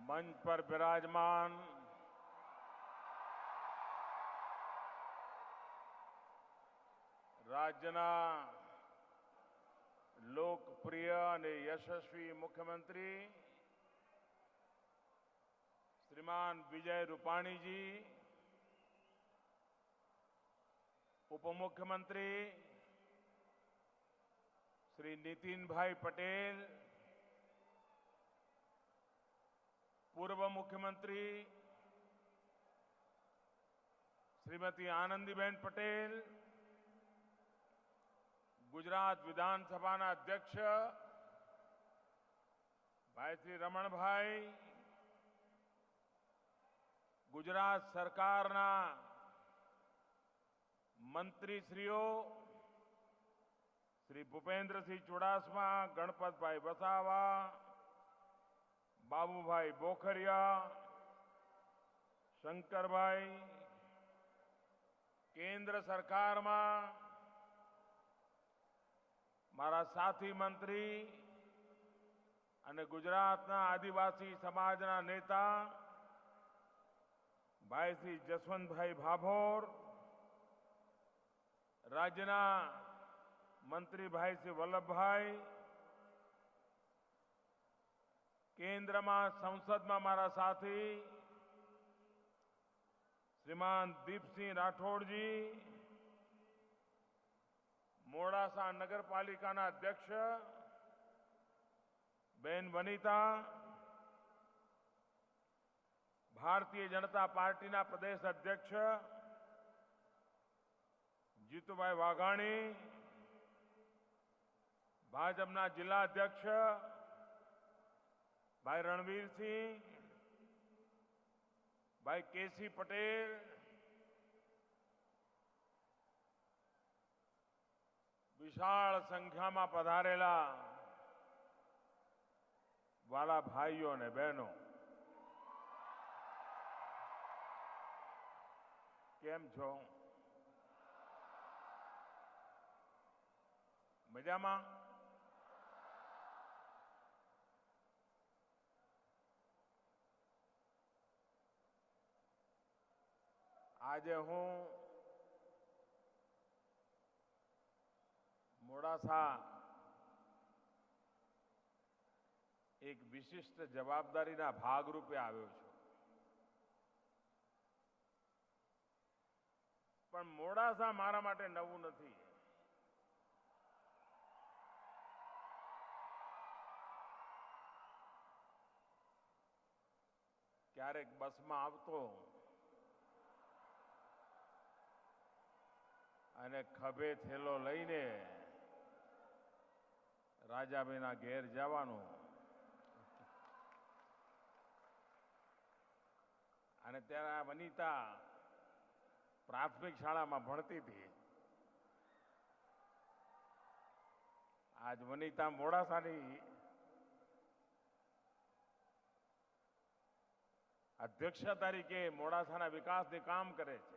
मंच पर विराजमान राज्यના લોકપ્રિય અને યશસ્વી મુખ્યમંત્રી શ્રીમાન વિજય રૂપાણીજી, ઉપમુખ્યમંત્રી શ્રી નીતિનભાઈ પટેલ, પૂર્વ મુખ્યમંત્રી શ્રીમતી આનંદીબેન પટેલ, ગુજરાત વિધાનસભાના અધ્યક્ષ ભાઈ શ્રી રમણભાઈ, ગુજરાત સરકારના મંત્રીશ્રીઓ શ્રી ભૂપેન્દ્રસિંહ ચુડાસમા, ગણપતભાઈ વસાવા, બાબુભાઈ બોખરિયા, શંકરભાઈ, કેન્દ્ર સરકારમાં મારા સાથી મંત્રી અને ગુજરાતના આદિવાસી સમાજના નેતા ભાઈ શ્રી જસવંતભાઈ ભાભોર, રાજ્યના મંત્રી ભાઈ શ્રી વલ્લભભાઈ, કેન્દ્રમાં સંસદમાં મારા સાથી શ્રીમાન દીપસિંહ રાઠોડજી, મોડાસા નગરપાલિકાના અધ્યક્ષ બેન વનિતા, ભારતીય જનતા પાર્ટીના પ્રદેશ અધ્યક્ષ જીતુભાઈ વાઘાણી, ભાજપના જિલ્લા અધ્યક્ષ ભાઈ રણવીરસિંહ, ભાઈ કેસી પટેલ, વિશાળ સંખ્યામાં પધારેલા વાલા ભાઈઓ અને બહેનો, કેમ છો? મજામાં? આજે હું મોડાસા એક વિશિષ્ટ જવાબદારીના ભાગરૂપે આવ્યો છું, પણ મોડાસા મારા માટે નવું નથી. ક્યારેક બસમાં આવતો અને ખભે થેલો લઈને રાજાભાઈના ઘેર જવાનું અને ત્યારે આ વનિતા પ્રાથમિક શાળામાં ભણતી હતી. આજ વનિતા મોડાસાની અધ્યક્ષ તરીકે મોડાસાના વિકાસને કામ કરે છે.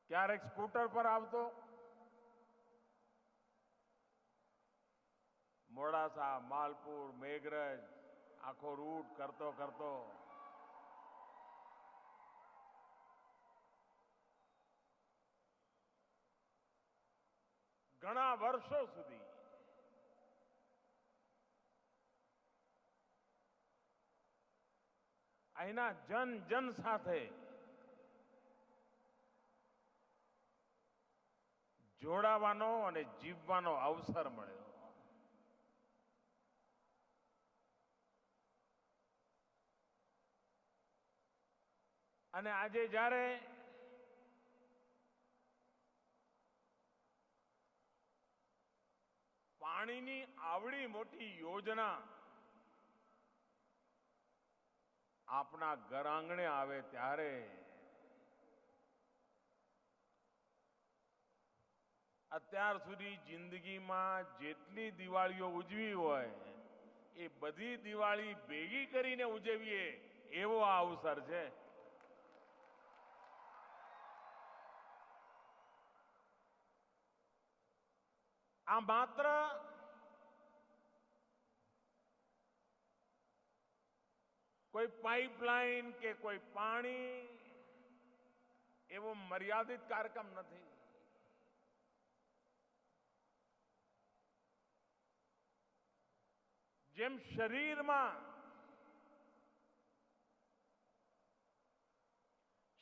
ક્યારેક સ્કૂટર પર આવતો, મોડાસા, માલપુર, મેઘરજ આખો રૂટ કરતો કરતો ઘણા વર્ષો સુધી અહીંના જન સાથે જોડાવાનો અને જીવવાનો અવસર મળ્યો. અને આજે જ્યારે પાણીની આવડી મોટી યોજના આપના ઘર આંગણે આવે ત્યારે અત્યાર સુધી જિંદગીમાં જેટલી દિવાળીઓ ઉજવી હોય એ બધી દિવાળી ભેગી કરીને ઉજવીએ એવો આ અવસર છે. આ માત્ર કોઈ પાઇપલાઇન કે કોઈ પાણી એવો મર્યાદિત કાર્યક્રમ નથી. જેમ શરીરમાં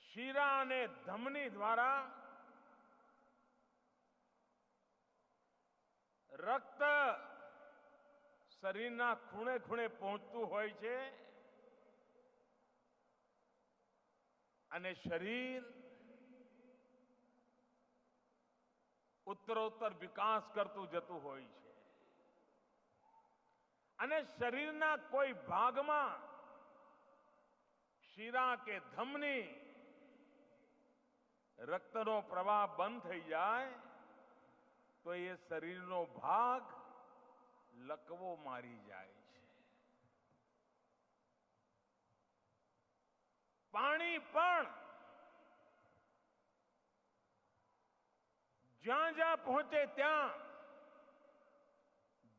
શીરા અને ધમની દ્વારા રક્ત શરીરના ખૂણે ખૂણે પહોંચતું હોય છે અને શરીર ઉત્તરોત્તર વિકાસ કરતું જતું હોય છે અને શરીરના કોઈ ભાગમાં શીરા કે ધમની રક્તનો પ્રવાહ બંધ થઈ જાય તો એ શરીરનો ભાગ લકવો મારી જાય છે. પાણી પણ જ્યાં જ્યાં પહોંચે ત્યાં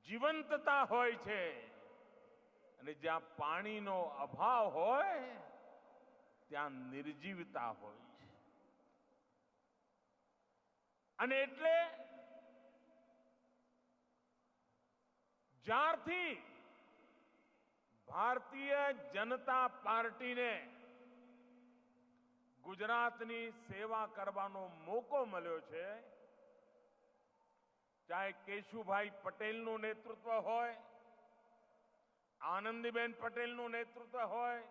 જીવંતતા હોય છે અને જ્યાં પાણીનો અભાવ હોય ત્યાં નિર્જીવતા હોય છે. અને એટલે જ્યારથી ભારતીય જનતા પાર્ટીને ગુજરાતની સેવા કરવાનો મોકો મળ્યો છે, ચાહે કેશુભાઈ પટેલનું નેતૃત્વ હોય, આનંદીબેન પટેલનું નેતૃત્વ હોય,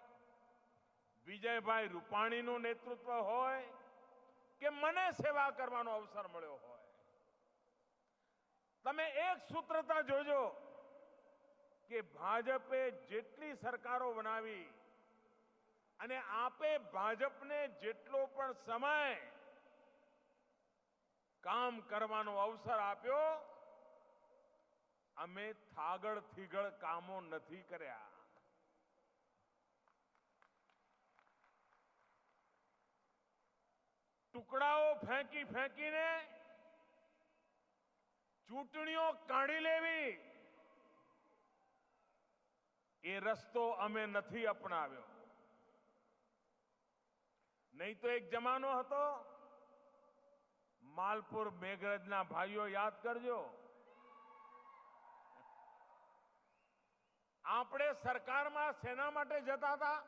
વિજયભાઈ રૂપાણીનું નેતૃત્વ હોય કે મને સેવા કરવાનો અવસર મળ્યો હોય, તમે એક સૂત્રતા જોજો કે ભાજપે જેટલી સરકારો બનાવી અને આપે ભાજપને જેટલો પણ સમય કામ કરવાનો અવસર આપ્યો, અમે થાગડ થીગડ કામો નથી કર્યા. ટુકડાઓ ફેંકી ફેંકીને ચૂંટણીઓ કાઢી લેવી એ રસ્તો અમે નથી અપનાવ્યો. નહીં તો એક જમાનો હતો, માલપુર મેઘરજના ભાઈઓ યાદ કરજો, આપણે સરકારમાં શેના માટે જતા હતા?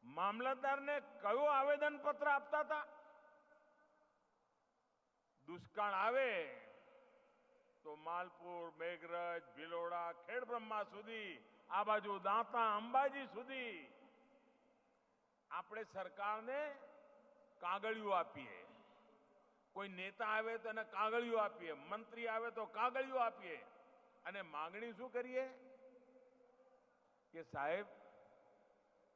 મામલતદારને કયું આવેદનપત્ર આપતા હતા? દુષ્કાળ આવે તો માલપુર, મેઘરજ, ભિલોડા, ખેડબ્રહ્મા સુધી, આ બાજુ દાંતા, અંબાજી સુધી આપણે સરકારને કાગળિયું આપીએ. કોઈ નેતા આવે તો એને કાગળિયું આપીએ, મંત્રી આવે તો કાગળિયું આપીએ અને માંગણી શું કરીએ કે સાહેબ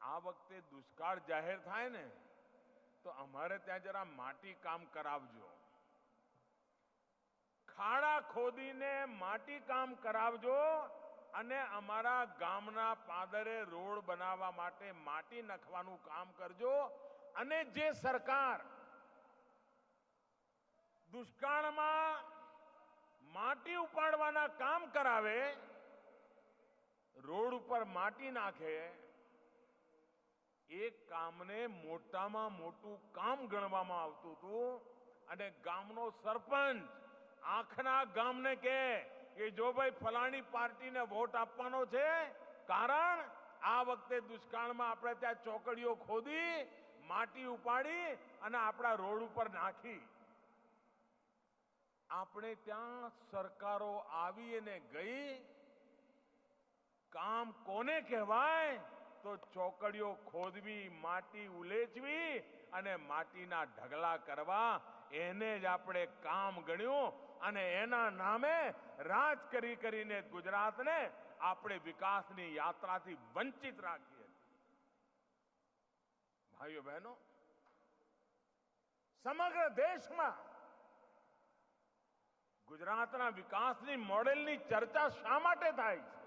આ વખતે દુષ્કાળ જાહેર થાય ને તો અમારે ત્યાં જરા માટી કામ કરાવજો, ખાડા ખોદીને માટી કામ કરાવજો અને અમારા ગામના પાદરે રોડ બનાવવા માટે માટી નાખવાનું કામ કરજો. અને જે સરકાર દુષ્કાળમાં માટી ઉપાડવાના કામ કરાવે, રોડ ઉપર માટી નાખે, એ કામને મોટામાં મોટું કામ ગણવામાં આવતું હતું અને ગામનો સરપંચ આખના ગામને કહે કે જો ભાઈ ફલાણી પાર્ટીને વોટ આપવાનો છે, કારણ આ વખતે દુષ્કાળમાં આપણે ત્યાં ચોકડીઓ ખોદી માટી ઉપાડી અને આપણા રોડ ઉપર નાખી. આપણે ત્યાં સરકારો આવી અને ગઈ, કામ કોને કહેવાય? તો ચોકડીઓ ખોદવી, માટી ઉલેચવી અને માટીના ઢગલા કરવા, એને જ આપણે કામ ગણ્યું અને એના નામે રાજ કરી કરીને ગુજરાતને આપણે વિકાસની યાત્રાથી વંચિત રાખી હતી. ભાઈઓ બહેનો, સમગ્ર દેશમાં ગુજરાતના વિકાસની મોડેલની ચર્ચા શા માટે થાય છે?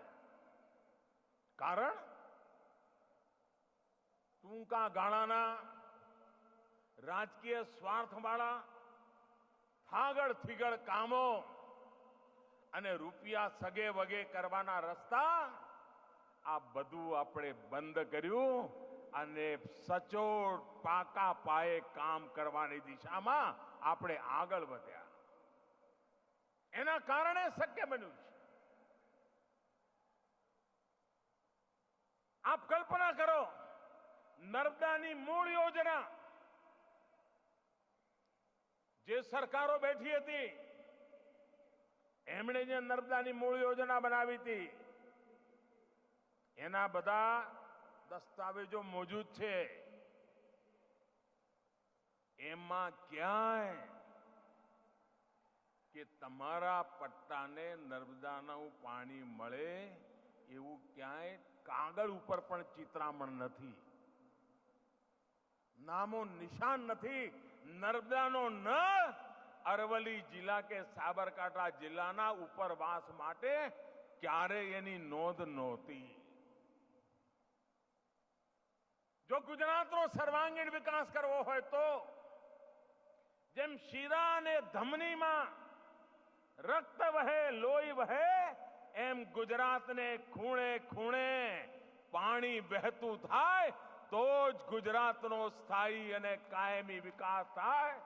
કારણ ટૂંકા ગાળાના રાજકીય સ્વાર્થવાળા થાગડ થીગડ કામો અને રૂપિયા સગે વગે કરવાના રસ્તા આ બધું આપણે બંધ કર્યું અને સચોટ પાકા પાયે કામ કરવાની દિશામાં આપણે આગળ વધ્યા. એના કારણે શક્ય બન્યું છે. આપ કલ્પના કરો, નર્મદાની મૂળ યોજના જે સરકારો બેઠી હતી એમણે જે નર્મદાની મૂળ યોજના બનાવી હતી એના બધા દસ્તાવેજો મોજૂદ છે. એમાં ક્યાંય કે તમારા પટ્ટાને નર્મદાનું પાણી મળે એવું ક્યાંય કાગળ ઉપર પણ ચિતરામણ નથી, નામો નિશાન નથી. નર્મદાનો ન અરવલ્લી જિલ્લા કે સાબરકાંઠા જિલ્લાના ઉપરવાસ માટે ક્યારેય એની નોંધ નહોતી. જો ગુજરાતનો સર્વાંગીણ વિકાસ કરવો હોય તો જેમ શિરા અને ધમનીમાં રક્ત વહે, લોહી વહે, એમ ગુજરાતને ખૂણે ખૂણે પાણી વહેતું થાય તો જ ગુજરાતનો સ્થાયી અને કાયમી વિકાસ થાય.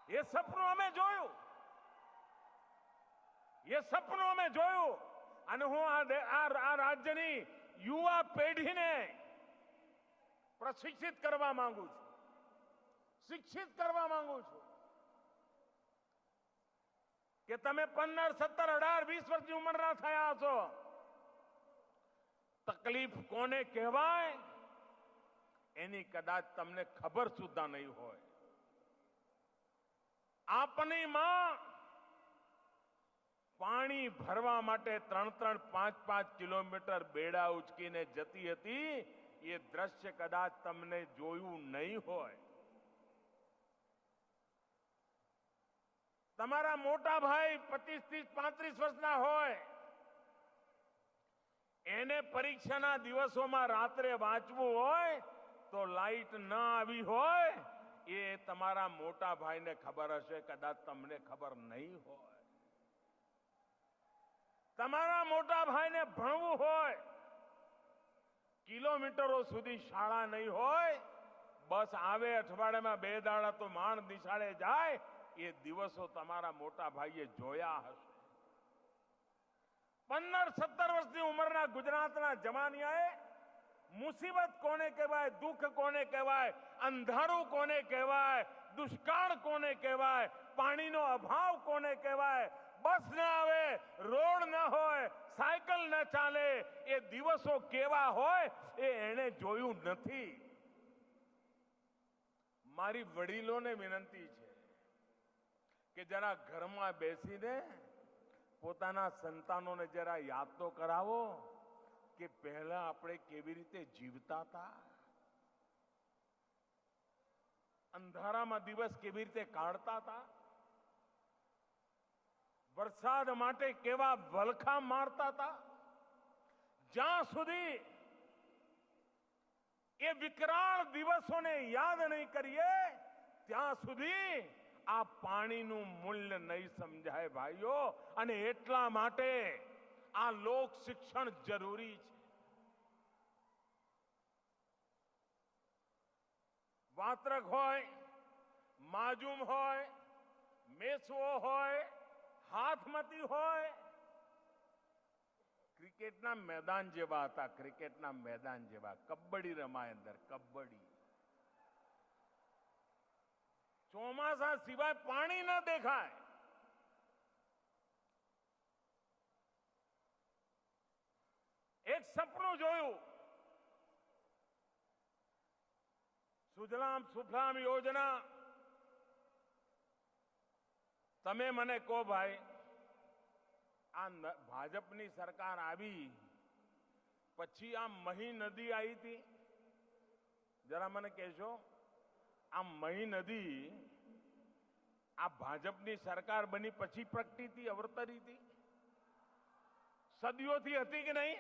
એ સપનું અમે જોયું, અને હું આ રાજ્યની યુવા પેઢીને પ્રશિક્ષિત કરવા માંગુ છું, શિક્ષિત કરવા માંગુ છું કે તમે 15, 17, 18, 20 વર્ષની ઉંમરના થયા છો. તકલીફ કોને કહેવાય એની કદાચ તમને ખબર સુદ્ધા નહીં હોય. આપની માં પાણી ભરવા માટે 3-3, 5-5 કિલોમીટર બેડા ઉચકીને જતી હતી. એ દ્રશ્ય કદાચ તમને જોયું નહીં હોય. તમારા મોટા ભાઈ 25, 30, 35 વર્ષના હોય, એને પરીક્ષાના દિવસોમાં રાત્રે વાંચવું હોય તો લાઈટ ન આવી હોય એ તમારા મોટા ભાઈને ખબર હશે, કદાચ તમને ખબર નહીં હોય. તમારા મોટા ભાઈને ભણવું હોય, કિલોમીટરો સુધી શાળા નહીં હોય, બસ આવે અઠવાડિયામાં 2 દાડા તો માંડ નિશાળે જાય. એ દિવસો તમારા મોટા ભાઈએ જોયા હશે. 15, 17 વર્ષની ઉંમરના ગુજરાતના જવાનિયાએ મુસીબત કોને કહેવાય, દુઃખ કોને કહેવાય, અંધારું કોને કહેવાય, દુષ્કાળ કોને કહેવાય, પાણીનો અભાવ કોને કહેવાય, બસ ન આવે, રોડ ન હોય, સાયકલ ન ચાલે, એ દિવસો કેવા હોય એ એણે જોયું નથી. મારી વડીલોને વિનંતી છે કે જરા ઘરમાં બેસીને પોતાના સંતાનોને જરા યાદ તો કરાવો કે પહેલા આપણે કેવી રીતે જીવતા હતા, અંધારામાં દિવસ કેવી રીતે કાઢતા હતા, વરસાદ માટે કેવા વલખા મારતા હતા. જ્યાં સુધી એ વિકરાળ દિવસોને યાદ નહીં કરીએ ત્યાં સુધી આ પાણીનું મૂલ્ય નહીં સમજાય ભાઈઓ. અને એટલા માટે આ લોક શિક્ષણ જરૂરી છે. વાત્રક હોય, માજુમ હોય, મેસવો હોય, હાથમતી હોય, ક્રિકેટના મેદાન જેવા હતા. ક્રિકેટના મેદાન જેવા. કબડ્ડી રમાય અંદર, કબડ્ડી. ચોમાસા સિવાય પાણી ન દેખાય. એક સપનું જોયું, સુજલામ સુફલામ યોજના. તમે મને કહો ભાઈ, આ ભાજપની સરકાર આવી પછી આ મહી નદી આવી હતી, જરા મને કહેશો? આ મહી નદી આ ભાજપની સરકાર બની પછી પ્રગટી હતી, અવતરી હતી? સદીઓથી હતી કે નહીં?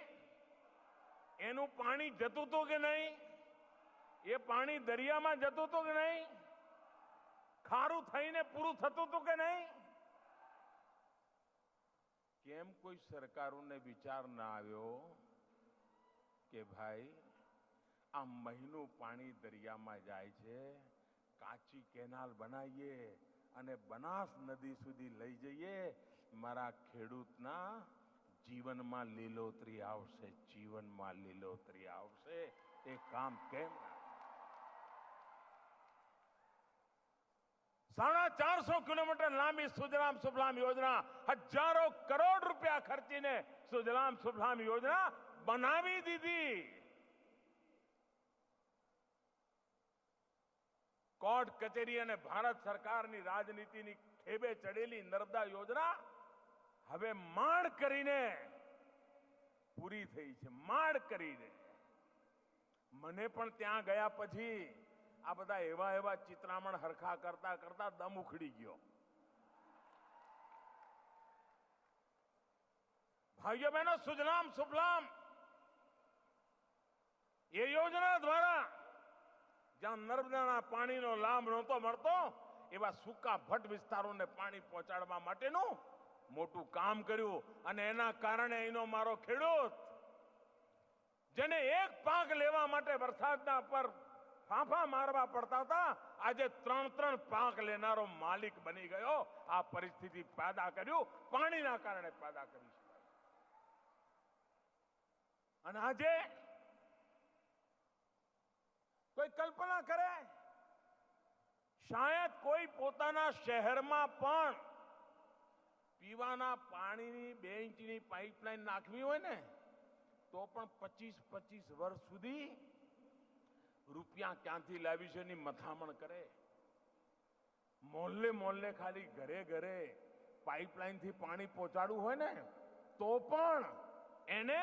એનું પાણી જતું હતું કે નહીં? એ પાણી દરિયામાં જતું હતું કે નહીં? ખારું થઈને પૂરું થતું હતું કે નહીં? કેમ કોઈ સરકારોને વિચાર ના આવ્યો કે ભાઈ આ મહીનું પાણી દરિયામાં જાય છે, કાચી કેનાલ બનાવીએ અને બનાસ નદી સુધી લઈ જઈએ, મારા ખેડૂતના જીવનમાં લીલોતરી આવશે, જીવનમાં લીલોતરી આવશે. એ કામ કેમ? 450 કિલોમીટર લાંબી સુજલામ સુફલામ યોજના, હજારો કરોડ રૂપિયા ખર્ચીને સુજલામ સુફલામ યોજના બનાવી દીધી. કોર્ટ કચેરી અને ભારત સરકારની રાજનીતિની ઠેબે ચડેલી નર્મદા યોજના હવે માંડ કરીને પૂરી થઈ છે, માંડ કરીને. મને પણ ત્યાં ગયા પછી આ બધા એવા ચિત્રામણ હરખા કરતા કરતા દમ ઉખડી ગયો. ભાઈઓ બહેનો, સુજલામ સુફલામ એ યોજના દ્વારા જ્યાં નર્મદાના પાણીનો લાભ નહોતો મળતો એવા સૂકા ભટ્ટ વિસ્તારોને પાણી પહોંચાડવા માટેનું મોટું કામ કર્યું. અને એના કારણે અહીંનો મારો ખેડૂત, જેને એક પાક લેવા માટે વરસાદના પર ફાંફા મારવા પડતા હતા, આજે 3 પાક લેનારો માલિક બની ગયો. આ પરિસ્થિતિ પેદા કર્યું પાણીના કારણે પેદા કરી છે. અને આજે કોઈ કલ્પના કરે, શાયદ કોઈ પોતાના શહેરમાં પણ પીવાના પાણીની 2 ઇંચની પાઇપલાઇન નાખવી હોય ને તો પણ 25 વર્ષ સુધી રૂપિયા ક્યાંથી લાવી છે એની મથામણ કરે. મોહલ્લે ખાલી ઘરે પાઇપલાઇનથી પાણી પહોંચાડવું હોય ને તો પણ એને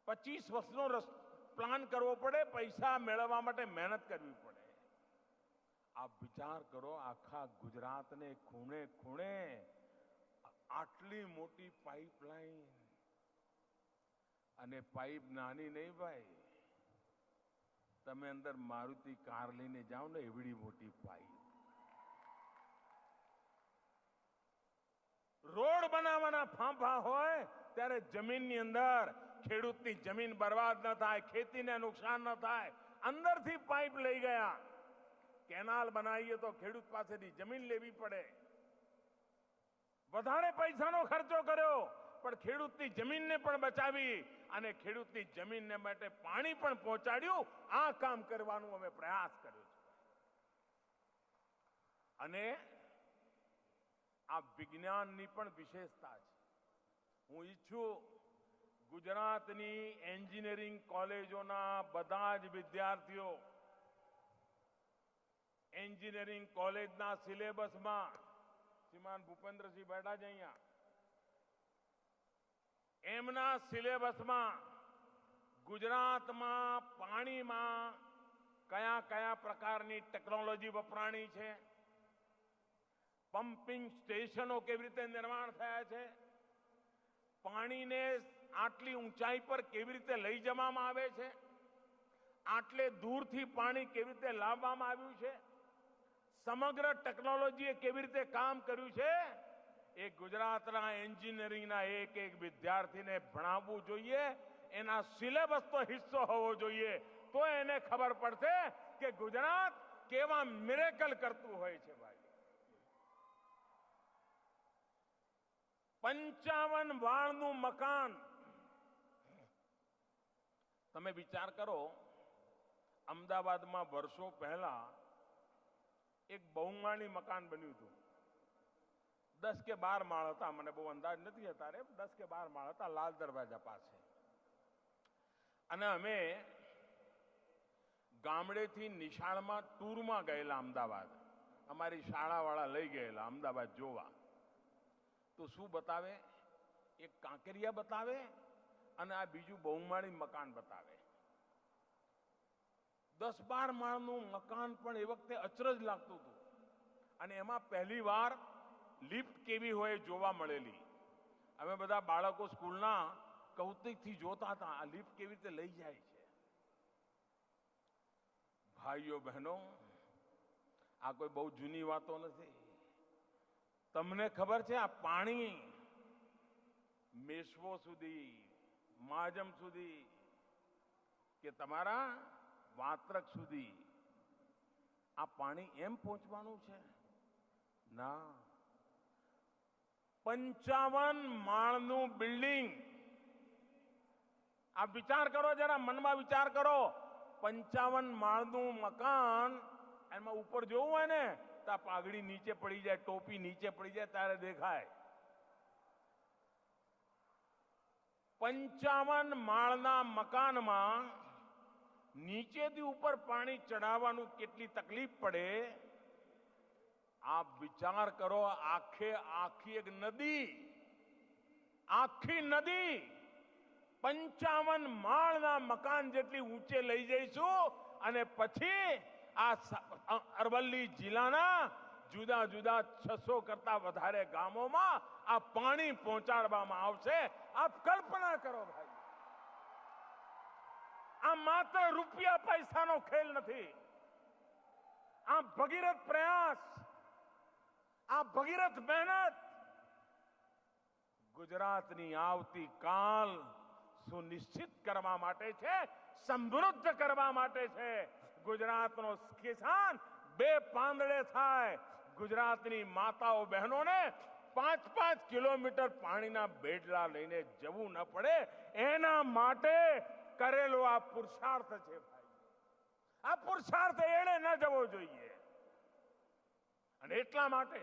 25 વર્ષનો પ્લાન કરવો પડે, પૈસા મેળવવા માટે મહેનત કરવી પડે. આપ વિચાર કરો, આખા ગુજરાતને ખૂણે ખૂણે આટલી મોટી પાઇપલાઇન, અને પાઇપ નાની નહીં ભાઈ, તમે અંદર મારુતિ કાર લઈને જાઓ ને એવડી મોટી પાઇપ. રોડ બનાવવાના ફાંફા હોય ત્યારે જમીનની અંદર ખેડૂતની જમીન બરબાદ ન થાય, ખેતીને નુકસાન ન થાય, અંદરથી પાઇપ લઈ ગયા. કેનાલ બનાવીએ તો ખેડૂત પાસેથી જમીન લેવી પડે. વધારે પૈસાનો ખર્ચો કર્યો પણ ખેડૂતની જમીનને પણ બચાવી અને ખેડૂતની જમીનને માટે પાણી પણ પહોંચાડ્યું. આ કામ કરવાનું અમે પ્રયાસ કર્યો છે. અને આ વિજ્ઞાનની પણ વિશેષતા છે. હું ઈચ્છું ગુજરાતની એન્જિનિયરિંગ કોલેજોના બધા જ વિદ્યાર્થીઓ એન્જિનિયરિંગ કોલેજના સિલેબસમાં, શ્રીમાન ભૂપેન્દ્રસિંહ બેઠા છે અહીંયા, એમના સિલેબસમાં ગુજરાતમાં પાણીમાં કયા પ્રકારની ટેકનોલોજી વપરાણી છે, પમ્પિંગ સ્ટેશનો કેવી રીતે નિર્માણ થયા છે, પાણીને આટલી ઊંચાઈ પર કેવી રીતે લઈ જવામાં આવે છે, આટલે દૂરથી પાણી કેવી રીતે લાવવામાં આવ્યું છે, સમગ્ર ટેકનોલોજીએ કેવી રીતે કામ કર્યું છે, એ ગુજરાતના એન્જિનિયરિંગના એક વિદ્યાર્થીને ભણાવવું જોઈએ. એના સિલેબસનો હિસ્સો હોવો જોઈએ. તો એને ખબર પડશે કે ગુજરાત કેવા મિરેકલ કરતું હોય છે. ભાઈ, 55 વાળનું મકાન, તમે વિચાર કરો, અમદાવાદમાં વર્ષો પહેલા એક બહુમાળી મકાન બન્યું હતું. 10 કે 12 માળ હતા, મને બહુ અંદાજ નથી અત્યારે, 10 કે 12 માળ હતા, લાલ દરવાજા પાસે. અને અમે ગામડેથી નિશાળમાં ટૂરમાં ગયેલા અમદાવાદ, અમારી શાળાવાળા લઈ ગયેલા અમદાવાદ જોવા. તો શું બતાવે? એક કાંકરિયા બતાવે અને આ બીજું બહુમાળી મકાન બતાવે. 10-12 માળનું મકાન પણ એ વખતે અચરજ લાગતું હતું. અને એમાં પહેલી વાર લિફ્ટ કેવી હોય જોવા મળેલી. અમે બધા બાળકો સ્કૂલના કૌતુકથી જોતા હતા, આ લિફ્ટ કેવી રીતે લઈ જાય છે. ભાઈઓ બહેનો, આ કોઈ બહુ જૂની વાતો નથી. તમને ખબર છે આ પાણી મેશ્વો સુધી, માજમ સુધી કે તમારા વાત્રક સુધી આ પાણી એમ પહોંચવાનું છે? ના. 55 માળનું બિલ્ડિંગ, આપ વિચાર કરો, જરા મનમાં વિચાર કરો. 55 માળનું મકાન, એમાં ઉપર જોવું હોય ને તો આ પાઘડી નીચે પડી જાય, ટોપી નીચે પડી જાય ત્યારે દેખાય. 55 માળના મકાનમાં નીચેથી ઉપર પાણી ચડાવવાનું કેટલી તકલીફ પડે આપ વિચાર કરો. આખી એક નદી, આખી નદી 55 માળના મકાન જેટલી ઊંચે લઈ જઈશું અને પછી આ અરવલ્લી જિલ્લાના જુદા જુદા 600 કરતા વધારે ગામોમાં આ પાણી પહોંચાડવામાં આવશે. આપ કલ્પના કરો ભાઈ, આ માત્ર રૂપિયા પૈસાનો ખેલ નથી. આ ભગીરથ પ્રયાસ, આ ભગીરથ મહેનત ગુજરાતની આવતી કાલ સુનિશ્ચિત કરવા માટે છે, સમૃદ્ધ કરવા માટે છે. ગુજરાતનો કિસાન બે પાંદડે થાય. ગુજરાતની માતાઓ બહેનોને 5-5 કિલોમીટર પાણીના બેડલા લઈને જવું ન પડે, એના માટે કરેલો આ પુરુષાર્થ છે ભાઈ. આ પુરુષાર્થ એળે ન જવો જોઈએ. અને એટલા માટે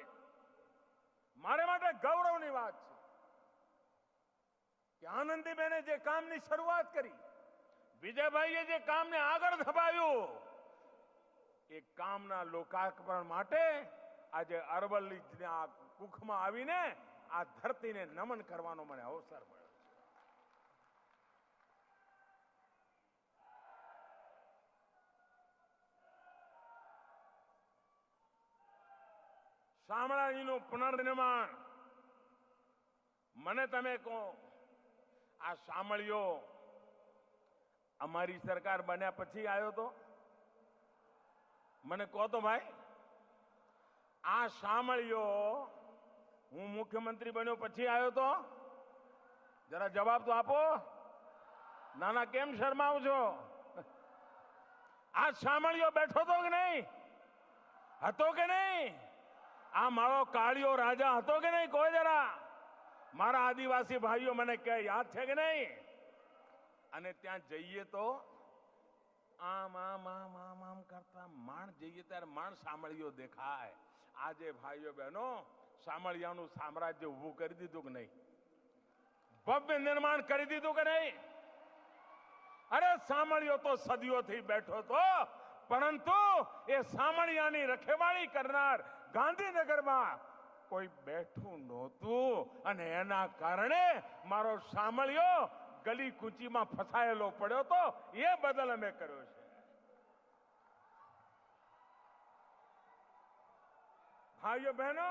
મારે માટે ગૌરવની વાત છે કે આનંદીબેને જે કામની શરૂઆત કરી, વિજયભાઈએ જે કામને આગળ ધપાવ્યું, એ કામના લોકાર્પણ માટે આજે અરવલ્લીના કુખમાં આવીને આ ધરતીને નમન કરવાનો મને અવસર મળ્યો. શામળાજીનું પુનર્નિર્માણ, મને તમે કહો, આ શામળિયો અમારી સરકાર બન્યા પછી આવ્યો તો? મને કહો તો ભાઈ, આ શામળિયો હું મુખ્યમંત્રી બન્યો પછી આવ્યો તો? જરા જવાબ તો આપો. નાના કેમ શરમાવ છો? આ શામળિયો બેઠો તો કે નહીં? હતો કે નહીં? આ મારો કાળિયો રાજા હતો કે નહીં? કોઈ જરા મારા આદિવાસી ભાઈઓ મને કહે, યાદ છે કે નહીં? અને ત્યાં જઈએ તો આમ આમ આમ આમ આમ કરતા માણ જઈએ ત્યારે માણ શામળિયો દેખાય. આજે ભાઈઓ બહેનો શામળિયાનું સામ્રાજ્ય ઊભું કરી દીધું કે નહીં? ભવ્ય નિર્માણ કરી દીધું કે નહીં? અરે શામળિયો તો સદીઓથી બેઠો તો, પરંતુ એ શામળિયાની રખેવાળી કરનાર ગાંધીનગરમાં કોઈ બેઠું નહોતું. અને એના કારણે મારો શામળિયો ગલી કૂચીમાં ફસાયેલો પડ્યો તો, એ બદલ અમે કર્યો છે. ભાઈઓ બહેનો,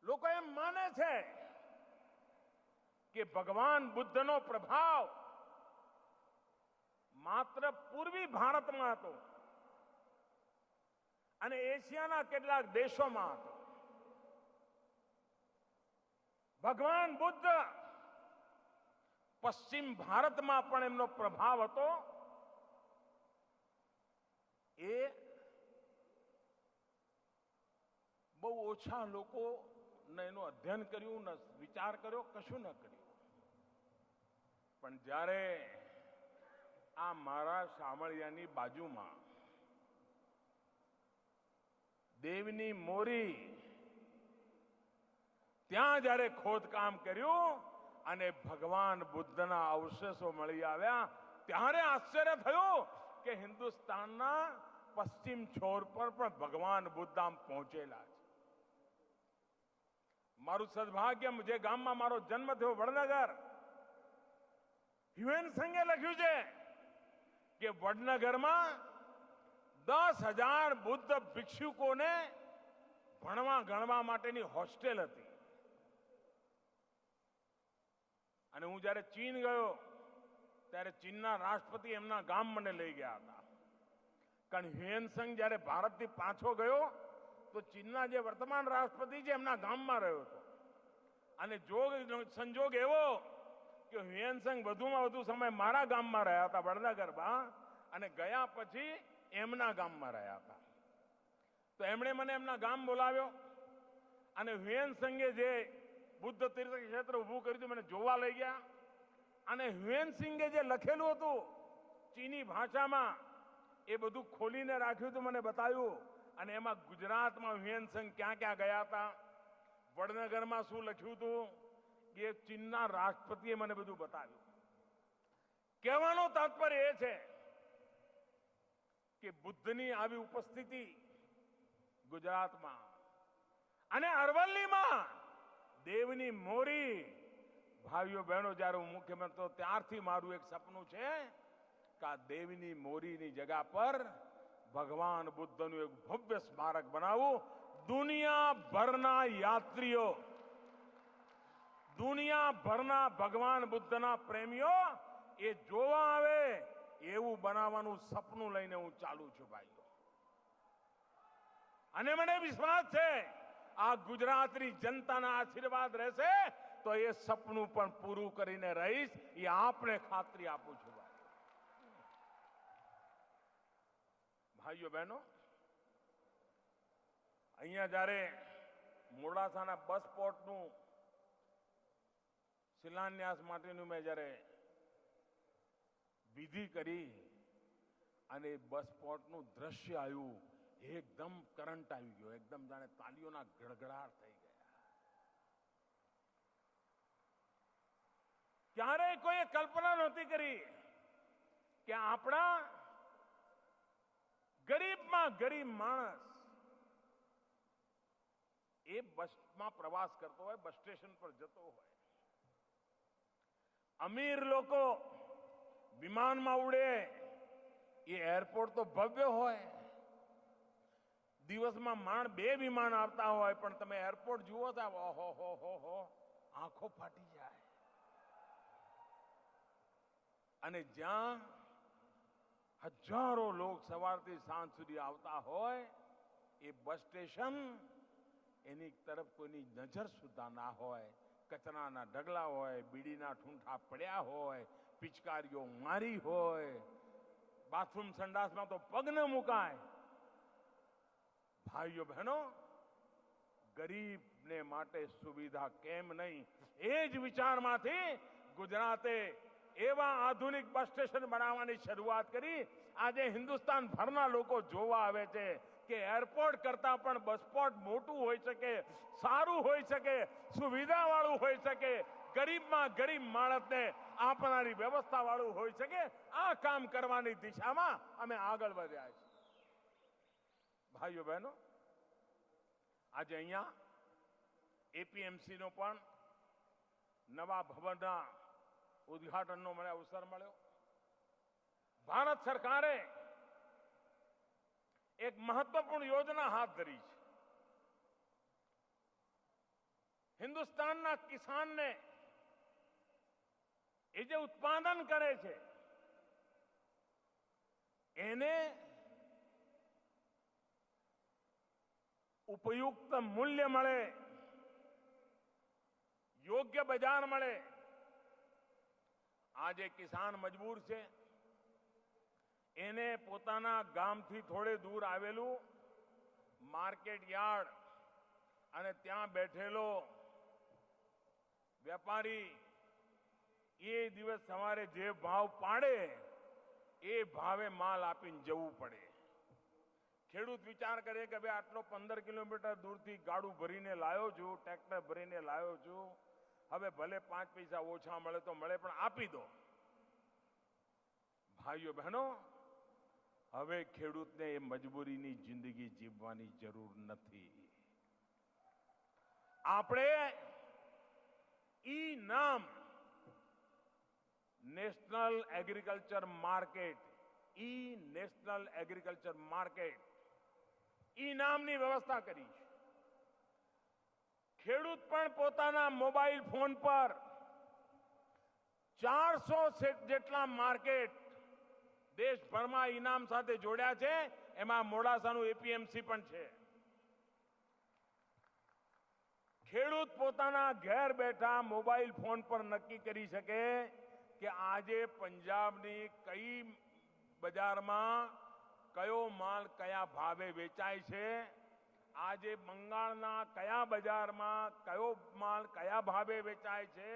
લોકો એમ માને છે કે ભગવાન બુદ્ધનો પ્રભાવ માત્ર પૂર્વી ભારતમાં હતો અને એશિયાના કેટલાક દેશોમાં હતો. ભગવાન બુદ્ધ પશ્ચિમ ભારતમાં પણ એમનો પ્રભાવ હતો. એ બહુ ઓછા લોકો ન એનું અધ્યયન કર્યું, ન વિચાર કર્યો, કશું ન કર્યું. પણ જ્યારે આ મારા શામળિયાની બાજુમાં દેવની મોરી, ત્યાં જ્યારે ખોદકામ કર્યું અને ભગવાન બુદ્ધના અવશેષો મળી આવ્યા, ત્યારે આશ્ચર્ય થયું કે હિન્દુસ્તાનના પશ્ચિમ છોર પર પણ ભગવાન બુદ્ધ આમ પહોંચેલા છે. મારું સદભાગ્ય, જે ગામમાં મારો જન્મ થયો, વડનગર, હ્યુએન સંઘે લખ્યું છે કે વડનગરમાં 10,000 બુદ્ધ ભિક્ષુકોને ભણવા ગણવા માટેની હોસ્ટેલ હતી. અને હું જ્યારે ચીન ગયો ત્યારે ચીનના રાષ્ટ્રપતિ એમના ગામ મને લઈ ગયા હતા. કારણ હ્યુએન જ્યારે ભારતથી પાછો ગયો તો ચીનના જે વર્તમાન રાષ્ટ્રપતિ છે એમના ગામમાં રહ્યો હતો અને સંજોગ એવો કે હ્યુએન વધુમાં વધુ સમય મારા ગામમાં રહ્યા હતા વડનગરમાં અને ગયા પછી એમના ગામમાં રહ્યા હતા. તો એમણે મને એમના ગામ બોલાવ્યો અને હ્યુએન જે બુદ્ધ તીર્થ ક્ષેત્ર ઊભું કર્યું મને જોવા લઈ ગયા અને હ્યુએન જે લખેલું હતું ચીની ભાષામાં એ બધું ખોલીને રાખ્યું હતું, મને બતાવ્યું અને એમાં ગુજરાતમાં હ્યુએન ક્યાં ક્યાં ગયા હતા, વડનગરમાં શું લખ્યું હતું, એ ચીનના રાષ્ટ્રપતિએ મને બધું બતાવ્યું. કહેવાનો તાત્પર્ય એ છે કે બુદ્ધની આવી ઉપસ્થિતિ ગુજરાતમાં અને અરવલ્લીમાં દેવની મોરી. ભાઈઓ બહેનો, જ્યારે હું મુખ્યમંત્રી ત્યારથી મારું એક સપનું છે કે આ દેવની મોરીની જગ્યા પર ભગવાન બુદ્ધનું એક ભવ્ય સ્મારક બનાવવું. દુનિયાભરના યાત્રીઓ, દુનિયાભરના ભગવાન બુદ્ધના પ્રેમીઓ એ જોવા આવે એવું બનાવવાનું સપનું લઈને હું ચાલુ છું ભાઈઓ. અને મને વિશ્વાસ છે આ ગુજરાતની જનતાના આશીર્વાદ રહેશે તો એ સપનું પણ પૂરું કરીને રહીશ, એ આપને ખાતરી આપું છું. ભાઈઓ બહેનો, અહીંયા જ્યારે મોડાસાના બસ પોર્ટનું શિલાન્યાસ માટેનું મેં જ્યારે વિધિ કરી અને બસ પોર્ટનું દ્રશ્ય આવ્યું, એકદમ કરંટ આવી ગયો, એકદમ જાણે તાલીઓના ગડગડાટ થઈ ગયા. ક્યારેય કોઈએ કલ્પના નહોતી કરી કે આપણા ગરીબમાં ગરીબ માણસ એ બસમાં પ્રવાસ કરતો હોય, બસ સ્ટેશન પર જતો હોય. અમીર લોકો વિમાનમાં ઉડે, એ એરપોર્ટ તો ભવ્ય હોય, દિવસમાં 2 વિમાન આવતા હોય, પણ તમે એરપોર્ટ જુઓ તો ઓહો આંખો ફાટી જાય. અને જ્યાં હજારો લોક સવારથી સાંજ સુધી આવતા હોય, એ બસ સ્ટેશન એની તરફ કોઈની નજર સુદ્ધા ના હોય. કચરાના ઢગલા હોય, બીડીના ઠૂંઠા પડ્યા હોય, પિચકારીઓ મારી હોય, બાથરૂમ સંડાસમાં તો પગ ન મુકાય. ભાઈઓ બહેનો, ગરીબને માટે સુવિધા કેમ નહીં, એ જ વિચારમાંથી ગુજરાતે એવા આધુનિક બસ સ્ટેશન બનાવવાની શરૂઆત કરી. આજે હિન્દુસ્તાન ભરના લોકો જોવા આવે છે કે એરપોર્ટ કરતા પણ બસ પોર્ટ મોટું હોઈ શકે, સારું હોઈ શકે, સુવિધાવાળું હોઈ શકે, ગરીબમાં ગરીબ માણસને આપનારી વ્યવસ્થા વાળું હોઈ શકે. આ કામ કરવાની દિશામાં અમે આગળ વધ્યા છીએ. ભાઈઓ બહેનો, આજે અહીંયા એપીએમસીનો પણ નવા ભવનના ઉદ્ઘાટનનો મને અવસર મળ્યો. ભારત સરકારે એક મહત્વપૂર્ણ યોજના હાથ ધરી છે. હિન્દુસ્તાનના કિસાનને એ જે ઉત્પાદન કરે છે એને ઉપયુક્ત મૂલ્ય મળે, યોગ્ય બજાર મળે. આજે કિસાન મજબૂર છે, એને પોતાના ગામથી થોડે દૂર આવેલું માર્કેટ યાર્ડ અને ત્યાં બેઠેલો વેપારી એ દિવસ સવારે જે ભાવ પાડે એ ભાવે માલ આપીને જવું પડે. ખેડૂત વિચાર કરે કે ભાઈ આટલો 15 કિલોમીટર દૂરથી ગાડું ભરીને લાવ્યો છું, ટ્રેક્ટર ભરીને લાવ્યો છું, હવે ભલે 5 પૈસા ઓછા મળે તો મળે, પણ આપી દો. ભાઈઓ બહેનો, હવે ખેડૂતને એ મજબૂરીની જિંદગી જીવવાની જરૂર નથી. આપણે ઈ નામ નેશનલ એગ્રીકલ્ચર માર્કેટ, ઈ નેશનલ એગ્રીકલ્ચર માર્કેટ, ઈ નામની વ્યવસ્થા કરી છે. ખેડૂત પણ પોતાના મોબાઈલ ફોન પર 400 જેટલા માર્કેટ દેશભરમાં ઇનામ સાથે જોડ્યા છે એમાં મોડાસાનું એપીએમસી પણ છે. ખેડૂત પોતાના ઘેર બેઠા મોબાઈલ ફોન પર નક્કી કરી શકે કે આજે પંજાબની કઈ બજારમાં કયો માલ કયા ભાવે વેચાય છે, આજે બંગાળના કયા બજારમાં કયો માલ કયા ભાવે વેચાય છે,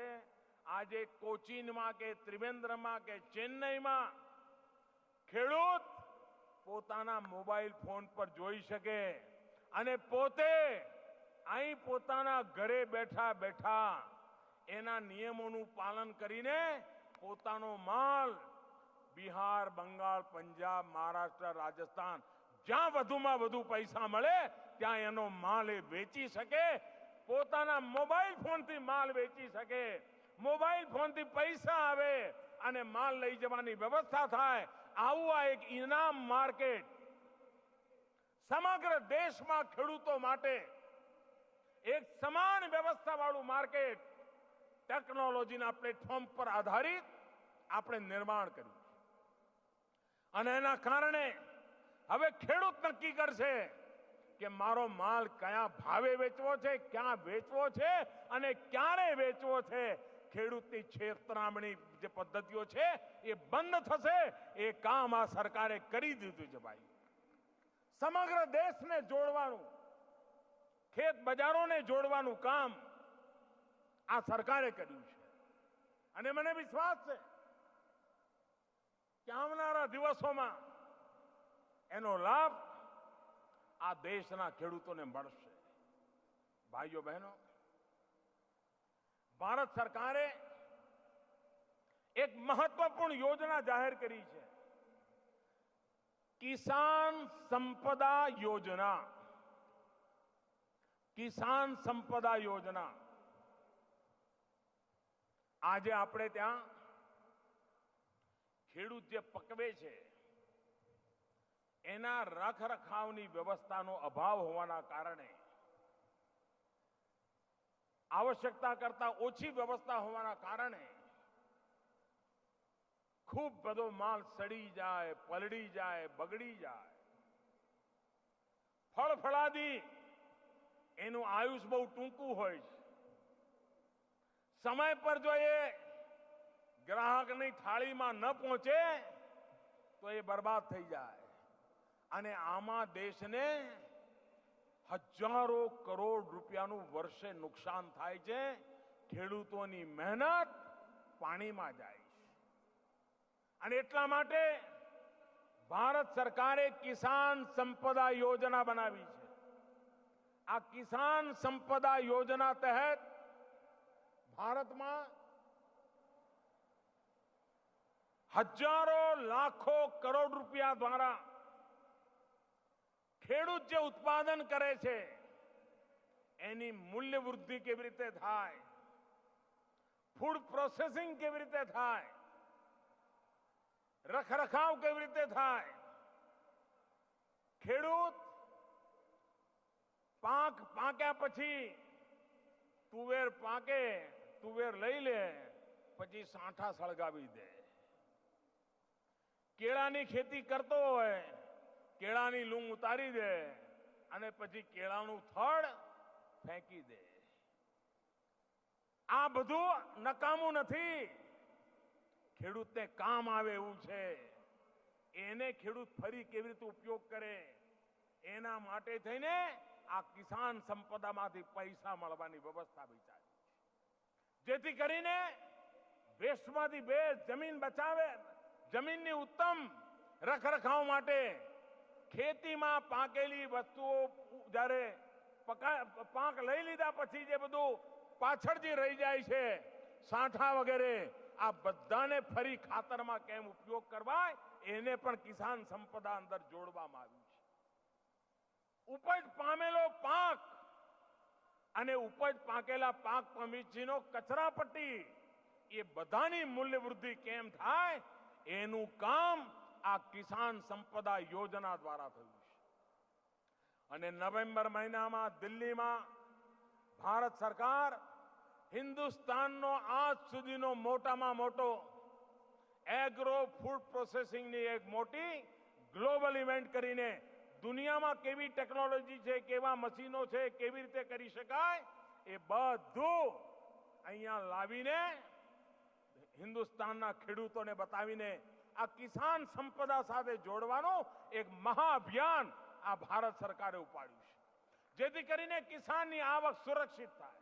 આજે કોચીનમાં કે ત્રિવેન્દ્રમાં કે ચેન્નઈમાં ખેડૂત પોતાના મોબાઈલ ફોન પર જોઈ શકે અને પોતે અહીં પોતાના ઘરે બેઠા બેઠા એના નિયમોનું પાલન કરીને પોતાનો માલ બિહાર, બંગાળ, પંજાબ, મહારાષ્ટ્ર, રાજસ્થાન જ્યાં વધુમાં વધુ પૈસા મળે ત્યાં એનો માલ એ વેચી શકે, પોતાના મોબાઈલ ફોનથી માલ વેચી શકે, મોબાઈલ ફોનથી પૈસા આવે અને માલ લઈ જવાની વ્યવસ્થા થાય. આવું આ એક ઇનામ માર્કેટ સમગ્ર દેશમાં ખેડૂતો માટે એક સમાન વ્યવસ્થા વાળું માર્કેટ ટેકનોલોજીના પ્લેટફોર્મ પર આધારિત આપણે નિર્માણ કર્યું અને એના કારણે હવે ખેડૂત નક્કી કરશે કે મારો માલ કયા ભાવે વેચવો છે, ક્યાં વેચવો છે અને ક્યારે વેચવો છે. ખેડૂતની છેતરામણી જે પદ્ધતિઓ છે એ બંધ થશે. એ કામ આ સરકારે કરી દીધું છે. ભાઈ, સમગ્ર દેશને જોડવાનું, ખેત બજારોને જોડવાનું કામ આ સરકારે કર્યું છે અને મને વિશ્વાસ છે કે આવનારા દિવસોમાં એનો લાભ આ દેશના ખેડૂતોને મળશે. ભાઈઓ બહેનો, ભારત સરકારે એક મહત્વપૂર્ણ યોજના જાહેર કરી છે, કિસાન સંપદા યોજના. કિસાન સંપદા યોજના આજે આપણે ત્યાં ખેડૂત જે પકવે છે એના રખરખાવની વ્યવસ્થાનો અભાવ હોવાના કારણે, આવશ્યકતા કરતા ઓછી વ્યવસ્થા હોવાના કારણે ખૂબ બધો માલ સડી જાય, પલળી જાય, બગડી જાય. ફળફળાદી એનું આયુષ બહુ ટૂંકું હોય છે. સમય પર જો એ ગ્રાહકની થાળીમાં ન પહોંચે તો એ બરબાદ થઈ જાય અને આમાં દેશને હજારો કરોડ રૂપિયાનું વર્ષે નુકસાન થાય છે. ખેડૂતોની મહેનત પાણીમાં જાય છે અને એટલા માટે ભારત સરકારે કિસાન સંપદા યોજના બનાવી છે. આ કિસાન સંપદા યોજના તહેત ભારતમાં હજારો લાખો કરોડ રૂપિયા દ્વારા ખેડૂત જે ઉત્પાદન કરે છે એની મૂલ્ય વૃદ્ધિ કેવી રીતે થાય, ફૂડ પ્રોસેસિંગ કેવી રીતે થાય, રખરખાવ કેવી રીતે થાય, ખેડૂત પાક પાક્યા પછી તુવેર પાકે, તુવેર લઈ લે, પછી સાંઠા સળગાવી દે. કેળાની ખેતી કરતો હોય, કેળાની લૂમ ઉતારી દે અને પછી કેળાનું થડ ફેંકી દે. આ બધું નકામું નથી, ખેડૂતને કામ આવે એવું છે. એને ખેડૂત ફરી કેવી રીતે ઉપયોગ કરે એના માટે થઈને આ કિસાન સંપદામાંથી પૈસા મળવાની વ્યવસ્થા વિચારી છે, જેથી કરીને વેસ્ટમાંથી બેસ્ટ જમીન બચાવે, જમીનની ઉત્તમ રખરખાવ માટે ખેતીમાં પાકેલી વસ્તુઓ જ્યારે પાક લઈ લીધા પછી જે બધું પાછળ જે રહી જાય છે, સાંઠા વગેરે, આ બધાને ફરી ખાતરમાં કેમ ઉપયોગ કરવા એને પણ કિસાન સંપદા અંદર જોડવામાં આવ્યું છે. ઉપજ પામેલો પાક અને ઉપજ પાકેલા પાક પછીનો કચરાપટ્ટી, એ બધાની મૂલ્ય વૃદ્ધિ કેમ થાય એનું કામ આ કિસાન સંપદા યોજના દ્વારા થયું છે. અને નવેમ્બર મહિનામાં દિલ્હીમાં ભારત સરકાર હિન્દુસ્તાનનો આજ સુધીનો મોટામાં મોટો એગ્રો ફૂડ પ્રોસેસિંગની એક મોટી ગ્લોબલ ઇવેન્ટ કરીને દુનિયામાં કેવી ટેકનોલોજી છે, કેવા મશીનો છે, કેવી રીતે કરી શકાય એ બધું અહીંયા લાવીને હિન્દુસ્તાનના ખેડૂતોને બતાવીને આ કિસાન સંપદા સાથે જોડવાનો એક મહાઅભિયાન આ ભારત સરકારે ઉપાડ્યું છે, જેથી કરીને કિસાનની આવક સુરક્ષિત થાય।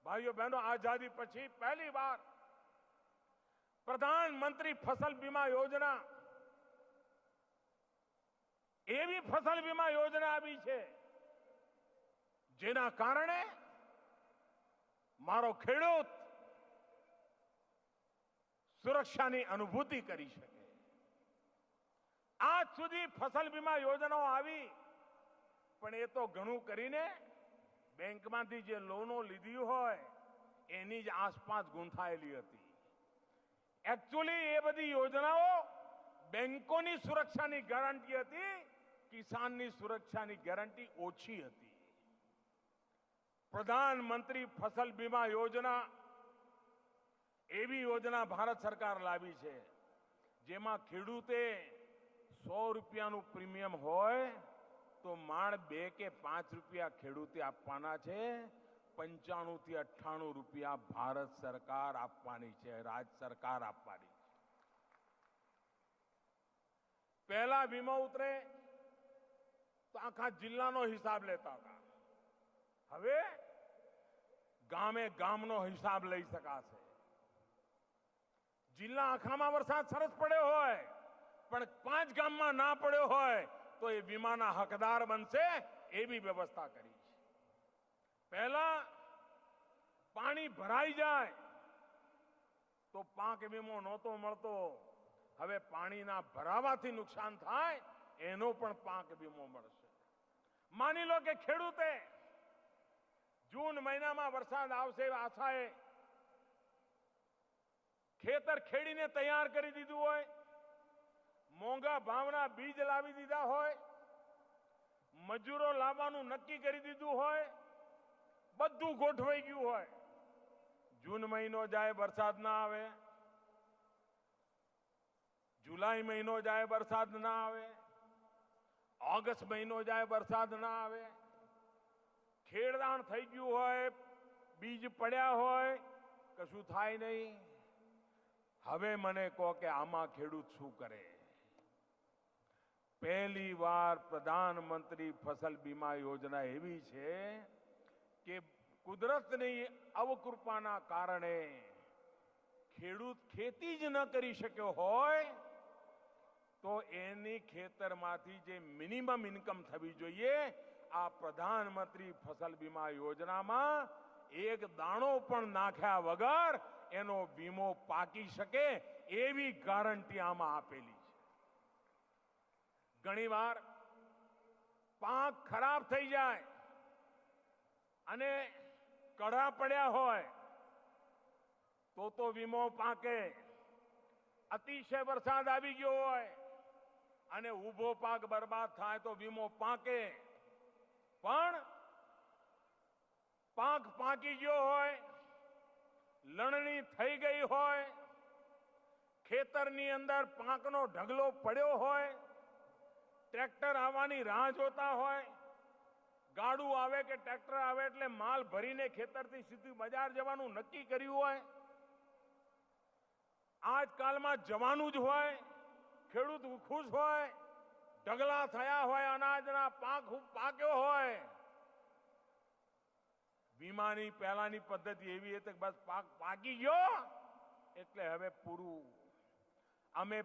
ભાઈઓ બહેનો, આઝાદી પછી પહેલી વાર પ્રધાનમંત્રી ફસલ બીમા યોજના એવી ફસલ બીમા યોજના આવી છે જેના કારણે મારો ખેડૂત સુરક્ષાની અનુભૂતિ કરી શકે। આજ સુધી ફસલ બીમા યોજનાઓ આવી, પણ એ તો ઘણું કરીને બેંકમાંથી જે લોનો લીધી હોય એની જ આસપાસ ગૂંથાયેલી હતી। એકચ્યુઅલી એ બધી યોજનાઓ બેંકોની સુરક્ષાની ગેરંટી હતી, કિસાનની સુરક્ષાની ગેરંટી ઓછી હતી। પ્રધાનમંત્રી ફસલ બીમા યોજના એવી યોજના ભારત સરકાર લાવી છે જેમાં ખેડૂતે 100 રૂપિયાનું પ્રીમિયમ હોય તો માંડ 2 કે 5 રૂપિયા ખેડૂતે આપવાના છે, 95 થી 98 રૂપિયા ભારત સરકાર આપવાની છે, રાજ્ય સરકાર આપવાની છે। પહેલા વીમો ઉતરે તો આખા જિલ્લાનો હિસાબ લેતા હતા, હવે ગામે ગામનો હિસાબ લઈ શકાશે। જિલ્લા આખામાં વરસાદ સરસ પડ્યો હોય પણ 5 ગામમાં ના પડ્યો હોય તો એ વીમાના હકદાર બનશે, એવી વ્યવસ્થા કરી છે। પહેલા પાણી ભરાઈ જાય તો પાક વીમો નહોતો મળતો, હવે પાણીના ભરાવાથી નુકસાન થાય એનો પણ પાક વીમો મળશે। માની લો કે ખેડૂતે જૂન મહિનામાં વરસાદ આવશે આશાએ ખેતર ખેડીને તૈયાર કરી દીધું હોય, મોંઘા ભાવના બીજ લાવી દીધા હોય, મજૂરો લાવવાનું નક્કી કરી દીધું હોય, બધું ગોઠવાઈ ગયું હોય, જૂન મહિનો જાય વરસાદ ના આવે, જુલાઈ મહિનો જાય વરસાદ ના આવે, ઓગસ્ટ મહિનો જાય વરસાદ ના આવે, ખેડદાણ થઈ ગયું હોય, બીજ પડ્યા હોય, કશું થાય નહીં। હવે મને કહો કે આમાં ખેડૂત શું કરે? પહેલી વાર પ્રધાનમંત્રી ફસલ બીમા યોજના એવી છે કે કુદરતની અવકૃપાના કારણે ખેડૂત ખેતી જ ન કરી શક્યો હોય તો એની ખેતરમાંથી જે મિનિમમ ઇન્કમ થવી જોઈએ આ પ્રધાનમંત્રી ફસલ બીમા યોજનામાં એક દાણો પણ નાખ્યા વગર એનો વીમો પાકી શકે એવી ગારંટી આમાં આપેલી છે। ઘણીવાર પાક ખરાબ થઈ જાય અને કડા પડ્યા હોય તો વીમો પાકે, અતિશય વરસાદ આવી ગયો હોય અને ઊભો પાક બરબાદ થાય તો વીમો પાકે, પણ પાક પાકી ગયો હોય, લણણી થઈ ગઈ હોય, ખેતરની અંદર પાકનો ઢગલો પડ્યો હોય, ટ્રેક્ટર આવવાની રાહ જોતા હોય, ગાડું આવે કે ટ્રેક્ટર આવે એટલે માલ ભરીને ખેતરથી સીધું બજાર જવાનું નક્કી કર્યું હોય, આજકાલમાં જવાનું જ હોય, ખેડૂત ખુશ હોય, ઢગલા થયા હોય, અનાજના પાક પાક્યો હોય, વીમાની પહેલાની પદ્ધતિ એવી હતી કે બસ પાક પાકી ગયો એટલે હવે પૂરું। અમે